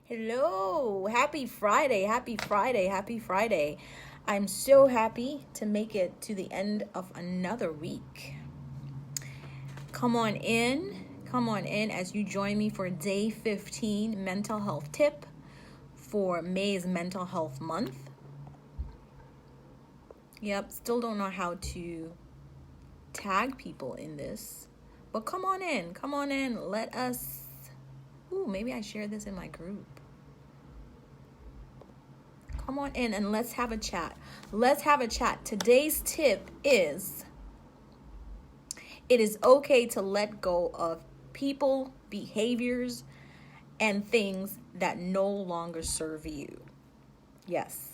Hello, happy Friday, happy Friday, happy Friday. I'm so happy to make it to the end of another week. Come on in as you join me for day 15 mental health tip for May's mental health month. Yep, still don't know how to tag people in this, but come on in, let us, maybe I share this in my group. Come on in and let's have a chat. Today's tip is it is okay to let go of people, behaviors, and things that no longer serve you. Yes,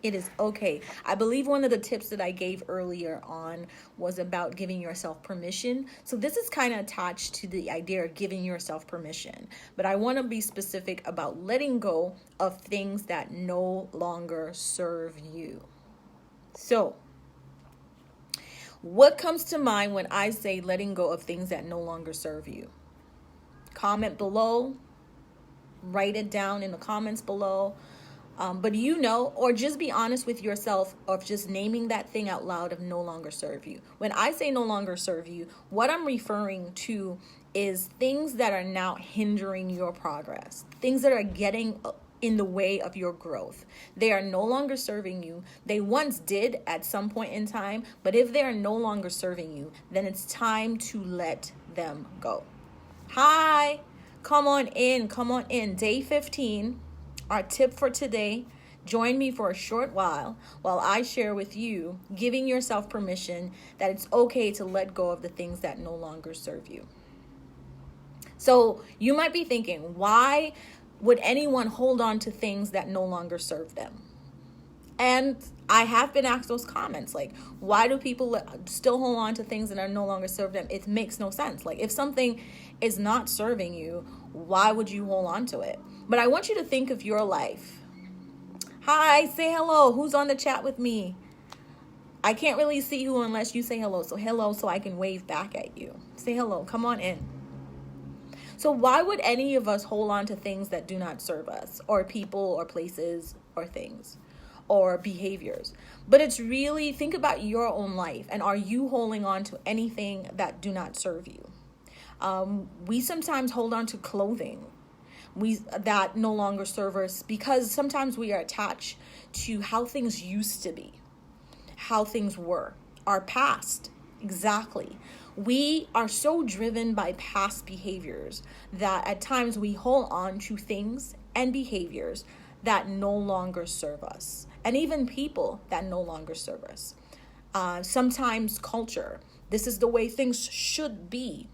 it is okay. I believe one of the tips that I gave earlier on was about giving yourself permission. So this is kind of attached to the idea of giving yourself permission. But I want to be specific about letting go of things that no longer serve you. So, what comes to mind when I say letting go of things that no longer serve you? Comment below. Write it down in the comments below. But or just be honest with yourself of just naming that thing out loud of no longer serve you. When I say no longer serve you, what I'm referring to is things that are now hindering your progress, things that are getting in the way of your growth. They are no longer serving you. They once did at some point in time, but if they are no longer serving you, then it's time to let them go. Hi, come on in. Day 15. Our tip for today, join me for a short while I share with you, giving yourself permission that it's okay to let go of the things that no longer serve you. So you might be thinking, why would anyone hold on to things that no longer serve them? And I have been asked those comments, like, why do people still hold on to things that are no longer serve them? It makes no sense. Like, if something is not serving you, why would you hold on to it? But I want you to think of your life. Hi, say hello. Who's on the chat with me? I can't really see you unless you say hello. So hello, so I can wave back at you. Say hello. Come on in. So why would any of us hold on to things that do not serve us, or people or places or things or behaviors? But it's really, think about your own life, and are you holding on to anything that do not serve you? We sometimes hold on to clothing that no longer serve us because sometimes we are attached to how things used to be, how things were, our past. Exactly. We are so driven by past behaviors that at times we hold on to things and behaviors that no longer serve us, and even people that no longer serve us. Sometimes culture. This is the way things should be.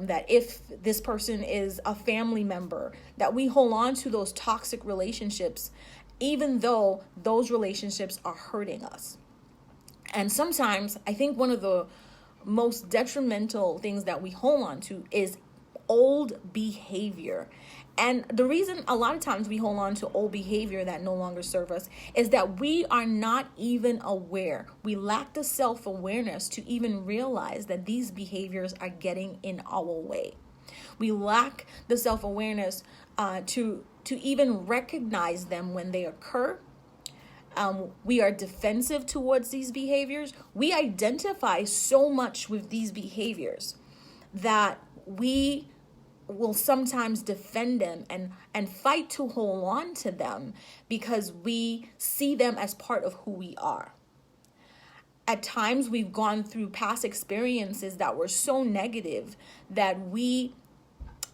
That if this person is a family member, that we hold on to those toxic relationships, even though those relationships are hurting us. And sometimes I think one of the most detrimental things that we hold on to is old behavior. And the reason a lot of times we hold on to old behavior that no longer serve us is that we are not even aware. We lack the self-awareness to even realize that these behaviors are getting in our way. We lack the self-awareness to even recognize them when they occur. We are defensive towards these behaviors. We identify so much with these behaviors that we will sometimes defend them and fight to hold on to them because we see them as part of who we are. At times we've gone through past experiences that were so negative that we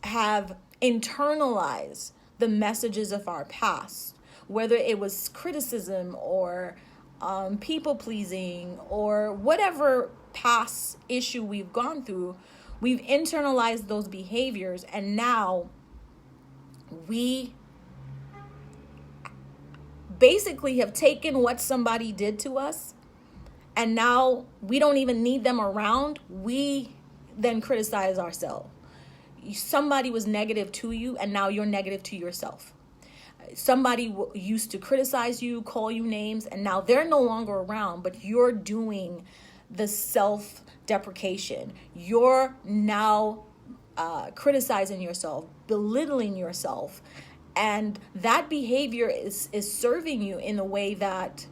have internalized the messages of our past, whether it was criticism or people pleasing or whatever past issue we've gone through. We've internalized those behaviors, and now we basically have taken what somebody did to us, and now we don't even need them around. We then criticize ourselves. Somebody was negative to you, and now you're negative to yourself. Somebody used to criticize you, call you names, and now they're no longer around, but you're doing the self-deprecation. You're now criticizing yourself, belittling yourself, And that behavior is serving you in a way that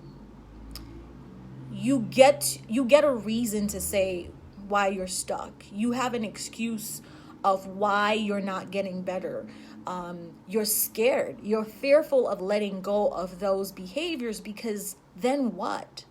you get a reason to say why you're stuck. You have an excuse of why you're not getting better. You're scared. You're fearful of letting go of those behaviors, because then what?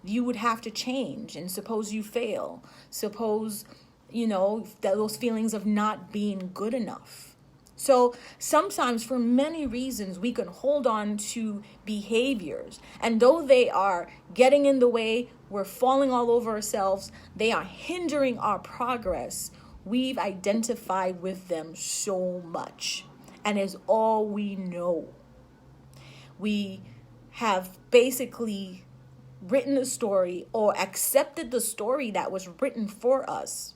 You would have to change. And suppose you fail. Suppose, those feelings of not being good enough. So sometimes, for many reasons, we can hold on to behaviors. And though they are getting in the way, we're falling all over ourselves, they are hindering our progress. We've identified with them so much. And it's all we know. We have basically written a story, or accepted the story that was written for us.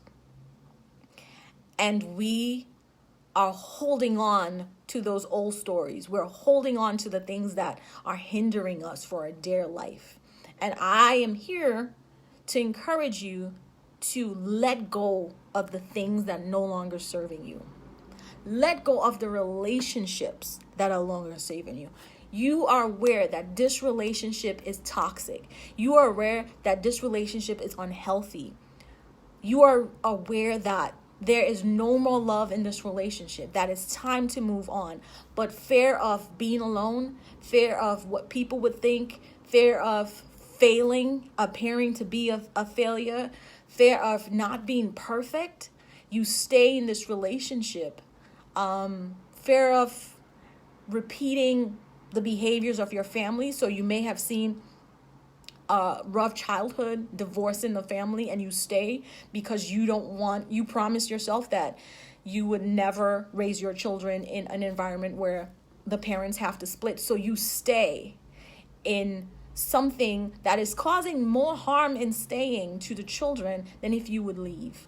And we are holding on to those old stories. We're holding on to the things that are hindering us for a dear life. And I am here to encourage you to let go of the things that no longer serving you. Let go of the relationships that are no longer saving you. You are aware that this relationship is toxic. You are aware that this relationship is unhealthy. You are aware that there is no more love in this relationship, that it's time to move on. But fear of being alone, fear of what people would think, fear of failing, appearing to be a failure, fear of not being perfect, you stay in this relationship. Fear of repeating the behaviors of your family. So you may have seen rough childhood, divorce in the family, and you stay because you promised yourself that you would never raise your children in an environment where the parents have to split. So you stay in something that is causing more harm in staying to the children than if you would leave.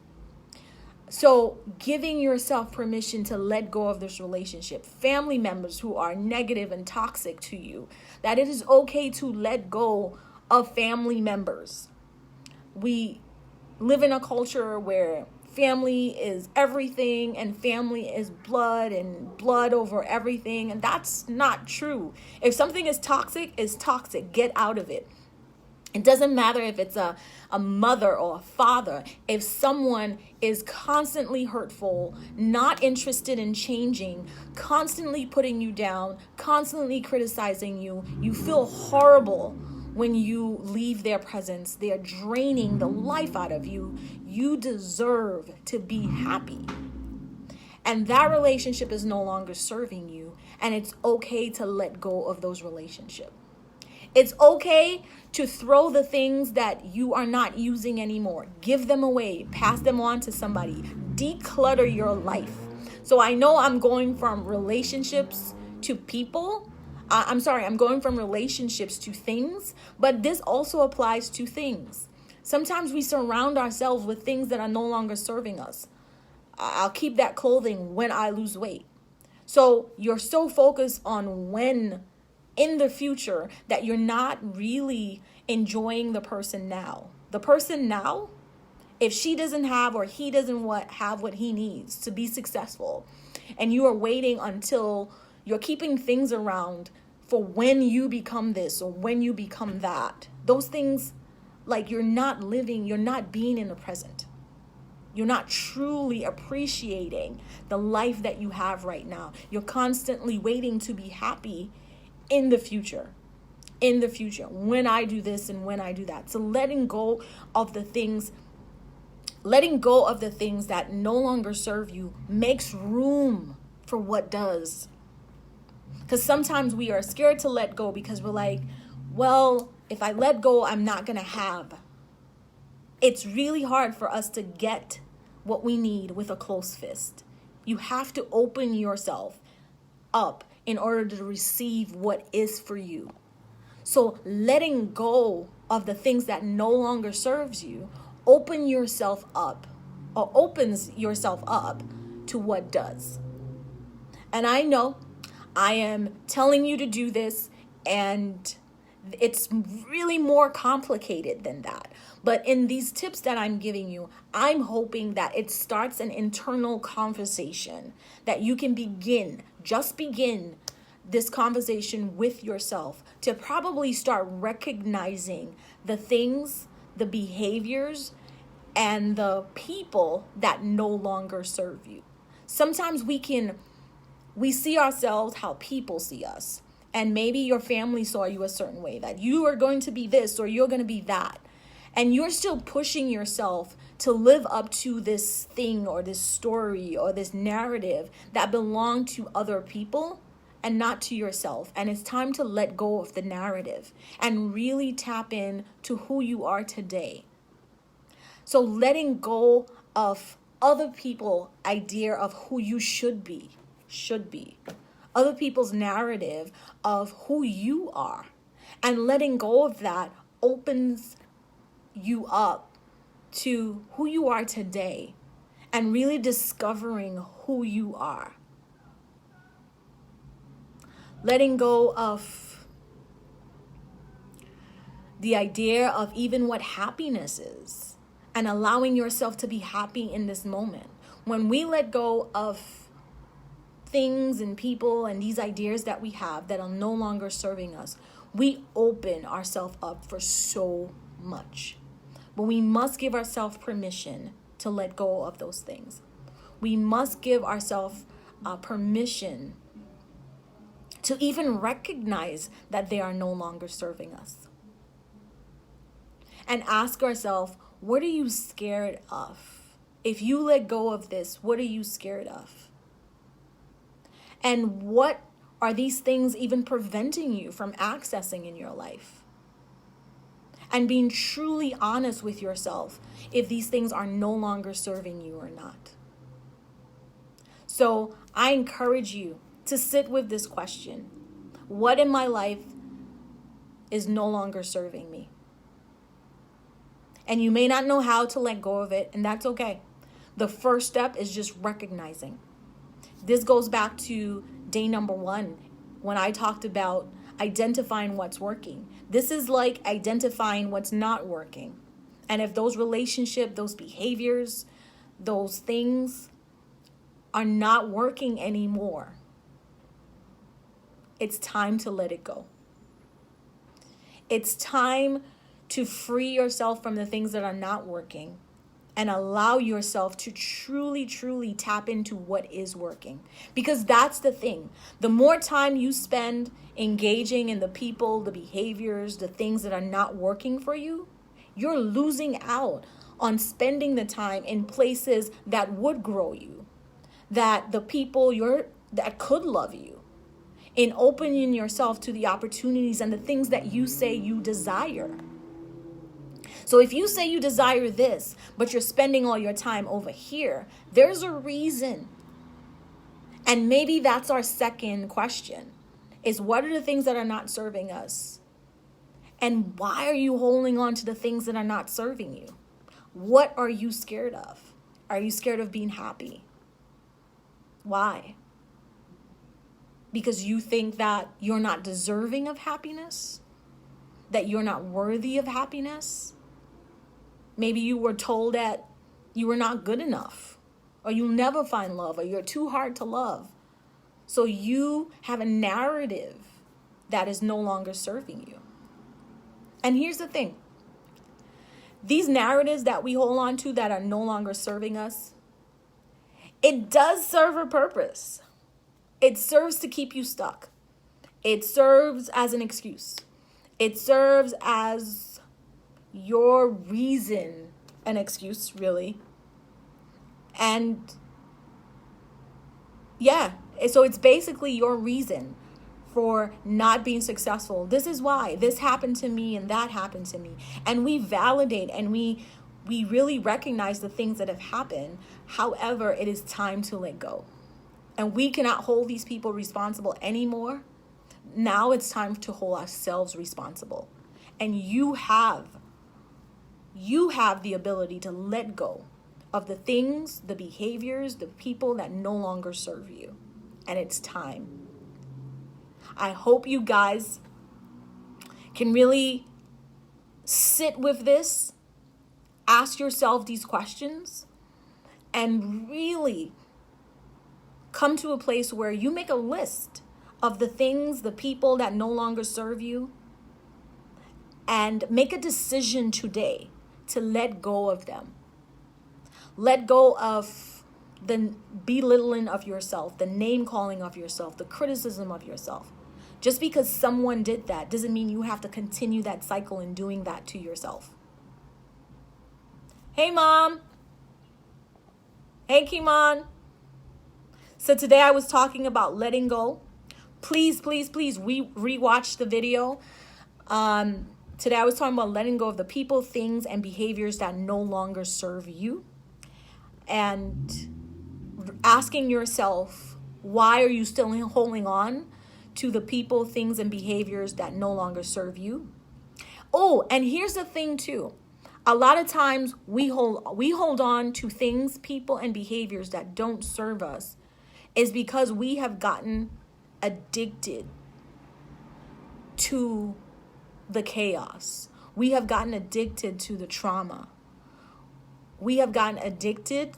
So giving yourself permission to let go of this relationship, family members who are negative and toxic to you, that it is okay to let go of family members. We live in a culture where family is everything and family is blood and blood over everything. And that's not true. If something is toxic, it's toxic. Get out of it. It doesn't matter if it's a mother or a father. If someone is constantly hurtful, not interested in changing, constantly putting you down, constantly criticizing you, you feel horrible when you leave their presence. They are draining the life out of you. You deserve to be happy. And that relationship is no longer serving you. And it's okay to let go of those relationships. It's okay to throw the things that you are not using anymore. Give them away. Pass them on to somebody. Declutter your life. So I know I'm going from relationships to people. I'm going from relationships to things, but this also applies to things. Sometimes we surround ourselves with things that are no longer serving us. I'll keep that clothing when I lose weight. So you're so focused on when in the future that you're not really enjoying the person now. The person now, if she doesn't have or he doesn't have what he needs to be successful, and you are waiting until you're keeping things around for when you become this or when you become that. Those things, like, you're not being in the present. You're not truly appreciating the life that you have right now. You're constantly waiting to be happy in the future. When I do this and when I do that. So letting go of the things that no longer serve you makes room for what does. Because sometimes we are scared to let go because we're like, well, if I let go, I'm not going to have. It's really hard for us to get what we need with a closed fist. You have to open yourself up in order to receive what is for you. So letting go of the things that no longer serves you opens yourself up to what does. And I know I am telling you to do this, and it's really more complicated than that. But in these tips that I'm giving you, I'm hoping that it starts an internal conversation that you can begin this conversation with yourself to probably start recognizing the things, the behaviors, and the people that no longer serve you. Sometimes we see ourselves how people see us. And maybe your family saw you a certain way, that you are going to be this or you're going to be that. And you're still pushing yourself to live up to this thing or this story or this narrative that belonged to other people and not to yourself. And it's time to let go of the narrative and really tap in to who you are today. So letting go of other people's idea of who you should be. Other people's narrative of who you are. And letting go of that opens you up to who you are today and really discovering who you are. Letting go of the idea of even what happiness is and allowing yourself to be happy in this moment. When we let go of things and people and these ideas that we have that are no longer serving us, we open ourselves up for so much. But we must give ourselves permission to let go of those things. We must give ourselves permission to even recognize that they are no longer serving us. And ask ourselves, what are you scared of? If you let go of this, what are you scared of? And what are these things even preventing you from accessing in your life? And being truly honest with yourself if these things are no longer serving you or not. So I encourage you to sit with this question. What in my life is no longer serving me? And you may not know how to let go of it, and that's okay. The first step is just recognizing. This goes back to day number 1 when I talked about identifying what's working. This is like identifying what's not working. And if those relationships, those behaviors, those things are not working anymore, it's time to let it go. It's time to free yourself from the things that are not working and allow yourself to truly, truly tap into what is working. Because that's the thing. The more time you spend engaging in the people, the behaviors, the things that are not working for you, you're losing out on spending the time in places that would grow you, that the people that could love you, in opening yourself to the opportunities and the things that you say you desire. So if you say you desire this, but you're spending all your time over here, there's a reason. And maybe that's our second question, is what are the things that are not serving us? And why are you holding on to the things that are not serving you? What are you scared of? Are you scared of being happy? Why? Because you think that you're not deserving of happiness? That you're not worthy of happiness? Maybe you were told that you were not good enough, or you'll never find love, or you're too hard to love. So you have a narrative that is no longer serving you. And here's the thing. These narratives that we hold on to that are no longer serving us, it does serve a purpose. It serves to keep you stuck. It serves as an excuse. It serves as your reason, an excuse, really. And yeah, so it's basically your reason for not being successful. This is why this happened to me and that happened to me. And we validate and we really recognize the things that have happened. However, it is time to let go. And we cannot hold these people responsible anymore. Now it's time to hold ourselves responsible. And you have the ability to let go of the things, the behaviors, the people that no longer serve you. And it's time. I hope you guys can really sit with this, ask yourself these questions, and really come to a place where you make a list of the things, the people that no longer serve you, and make a decision today to let go of them. Let go of the belittling of yourself, the name calling of yourself, the criticism of yourself. Just because someone did that doesn't mean you have to continue that cycle in doing that to yourself. Hey, Mom. Hey, Kimon. So today I was talking about letting go. Please, please, please rewatch the video. Today I was talking about letting go of the people, things, and behaviors that no longer serve you. And asking yourself, why are you still holding on to the people, things, and behaviors that no longer serve you? Oh, and here's the thing too. A lot of times we hold on to things, people, and behaviors that don't serve us is because we have gotten addicted to the chaos. We have gotten addicted to the trauma. We have gotten addicted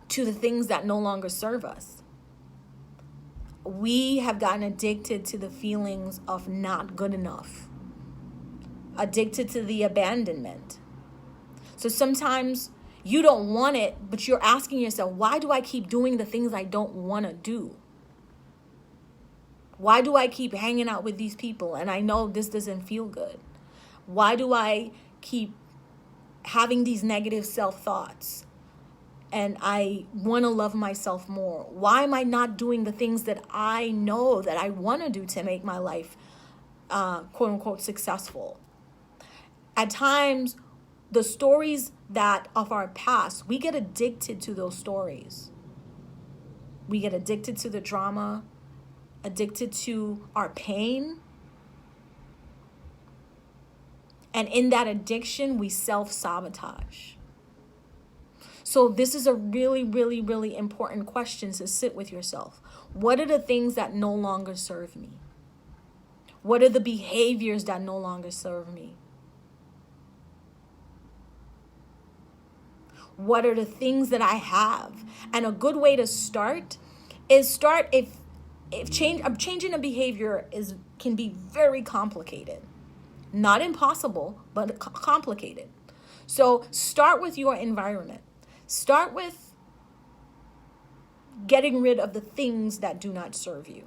to the things that no longer serve us. We have gotten addicted to the feelings of not good enough. Addicted to the abandonment. So sometimes you don't want it, but you're asking yourself, why do I keep doing the things I don't want to do? Why do I keep hanging out with these people and I know this doesn't feel good? Why do I keep having these negative self-thoughts and I want to love myself more? Why am I not doing the things that I know that I want to do to make my life quote unquote successful? At times, the stories that of our past, we get addicted to those stories. We get addicted to the drama, addicted to our pain. And in that addiction, we self-sabotage. So this is a really, really, really important question to sit with yourself. What are the things that no longer serve me? What are the behaviors that no longer serve me? What are the things that I have? And a good way to start is changing a behavior can be very complicated. Not impossible, but complicated. So start with your environment. Start with getting rid of the things that do not serve you.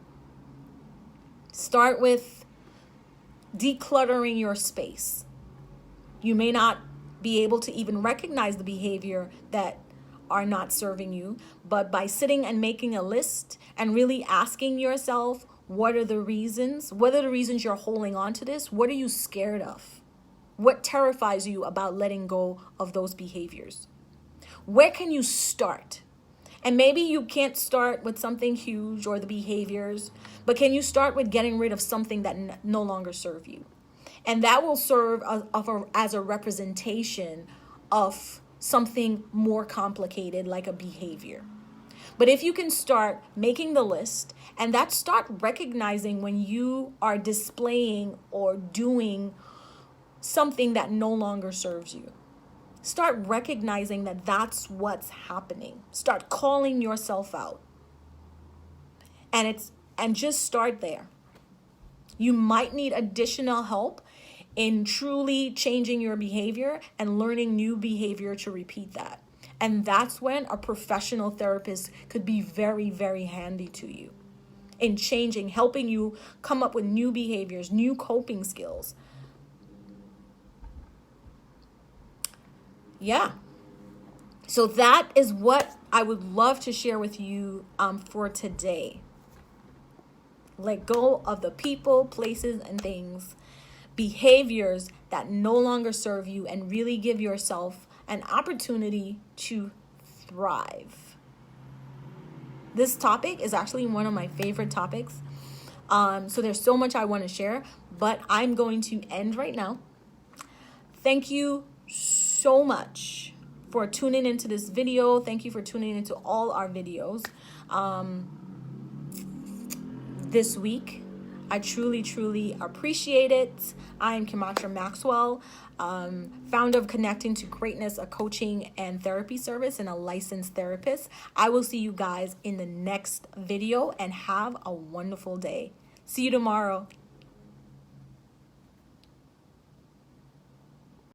Start with decluttering your space. You may not be able to even recognize the behavior that are not serving you, but by sitting and making a list and really asking yourself, what are the reasons? What are the reasons you're holding on to this? What are you scared of? What terrifies you about letting go of those behaviors? Where can you start? And maybe you can't start with something huge or the behaviors, but can you start with getting rid of something that no longer serve you? And that will serve as a representation of something more complicated like a behavior. But if you can start making the list and start recognizing when you are displaying or doing something that no longer serves you. Start recognizing that that's what's happening. Start calling yourself out. And just start there. You might need additional help in truly changing your behavior and learning new behavior to repeat that. And that's when a professional therapist could be very, very handy to you in changing, helping you come up with new behaviors, new coping skills. Yeah. So that is what I would love to share with you for today. Let go of the people, places, and things, behaviors that no longer serve you, and really give yourself an opportunity to thrive. This topic is actually one of my favorite topics. So there's so much I want to share, but I'm going to end right now. Thank you so much for tuning into this video. Thank you for tuning into all our videos. This week, I truly, truly appreciate it. I am Kimatra Maxwell, founder of Connecting to Greatness, a coaching and therapy service, and a licensed therapist. I will see you guys in the next video, and have a wonderful day. See you tomorrow.